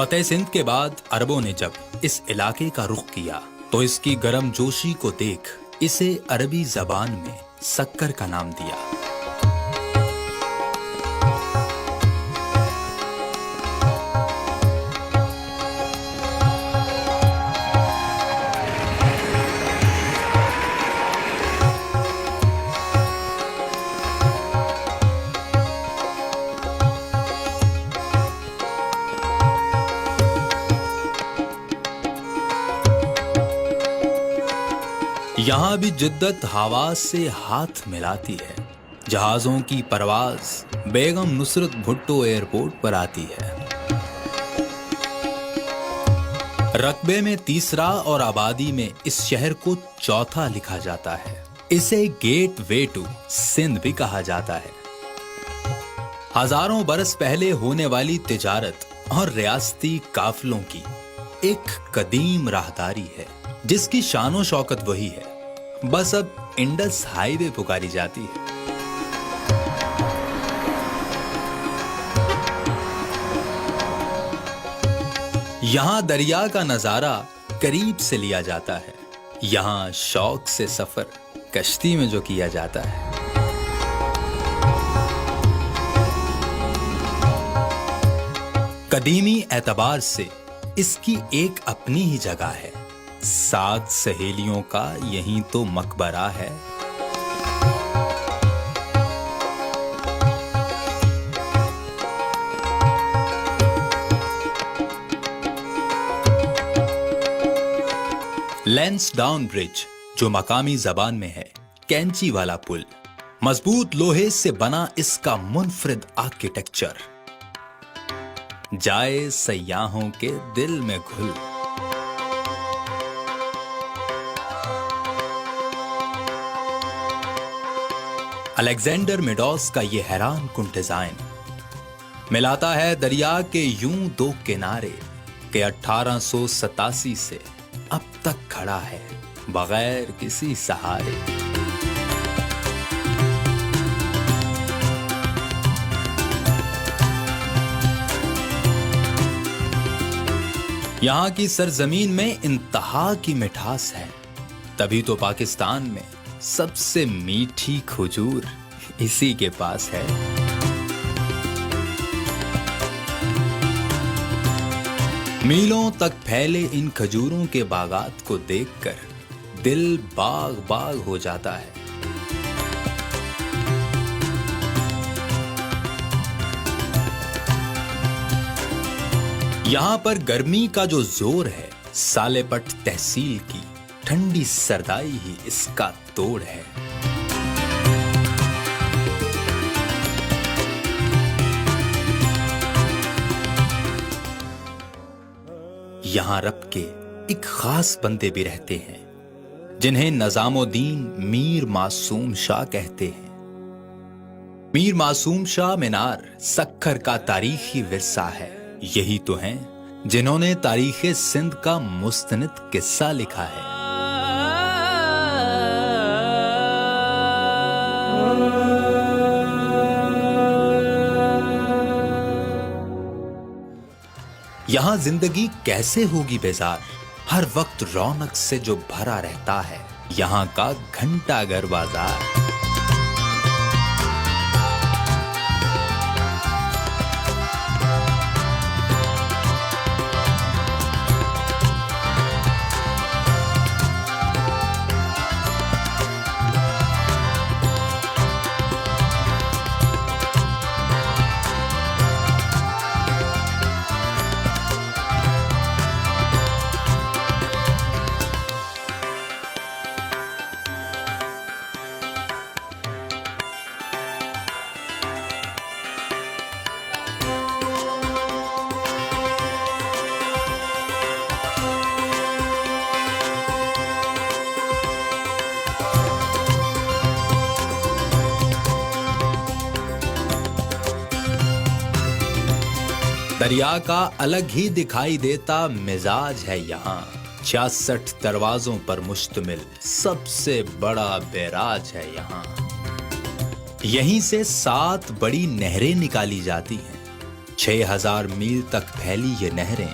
فتح سندھ کے بعد عربوں نے جب اس علاقے کا رخ کیا تو اس کی گرم جوشی کو دیکھ اسے عربی زبان میں سکر کا نام دیا۔ یہاں بھی جدت حواس سے ہاتھ ملاتی ہے، جہازوں کی پرواز بیگم نصرت بھٹو ایئرپورٹ پر آتی ہے۔ رقبے میں تیسرا اور آبادی میں اس شہر کو چوتھا لکھا جاتا ہے۔ اسے گیٹ وے ٹو سندھ بھی کہا جاتا ہے۔ ہزاروں برس پہلے ہونے والی تجارت اور ریاستی قافلوں کی ایک قدیم راہداری ہے جس کی شان و شوکت وہی ہے، بس اب انڈس ہائی وے پکاری جاتی ہے۔ یہاں دریا کا نظارہ قریب سے لیا جاتا ہے، یہاں شوق سے سفر کشتی میں جو کیا جاتا ہے۔ قدیمی اعتبار سے اس کی ایک اپنی ہی جگہ ہے، 7 سہیلیوں کا یہیں تو مقبرہ ہے۔ لینس ڈاؤن برج جو مقامی زبان میں ہے کینچی والا پل، مضبوط لوہے سے بنا اس کا منفرد آرکیٹیکچر جائے سیاحوں کے دل میں گھل۔ الیگزینڈر میڈوس کا یہ حیران کن ڈیزائن ملاتا ہے دریا کے یوں دو کنارے کہ 1887 سے اب تک کھڑا ہے بغیر کسی سہارے۔ یہاں کی سرزمین میں انتہا کی مٹھاس ہے، تبھی تو پاکستان میں سب سے میٹھی کھجور اسی کے پاس ہے۔ میلوں تک پھیلے ان کھجوروں کے باغات کو دیکھ کر دل باغ باغ ہو جاتا ہے۔ یہاں پر گرمی کا جو زور ہے، سالے پٹ تحصیل کی ٹھنڈی سردائی ہی اس کا توڑ ہے۔ یہاں رب کے ایک خاص بندے بھی رہتے ہیں جنہیں نظام الدین میر معصوم شاہ کہتے ہیں۔ میر معصوم شاہ مینار سکھر کا تاریخی ورثہ ہے، یہی تو ہیں جنہوں نے تاریخ سندھ کا مستند قصہ لکھا ہے۔ یہاں زندگی کیسے ہوگی بیزار، ہر وقت رونق سے جو بھرا رہتا ہے یہاں کا گھنٹہ گھر بازار۔ دریا کا الگ ہی دکھائی دیتا مزاج ہے یہاں، 66 دروازوں پر مشتمل سب سے بڑا بیراج ہے یہاں۔ یہیں سے 7 بڑی نہریں نکالی جاتی ہیں، 6000 میل تک پھیلی یہ نہریں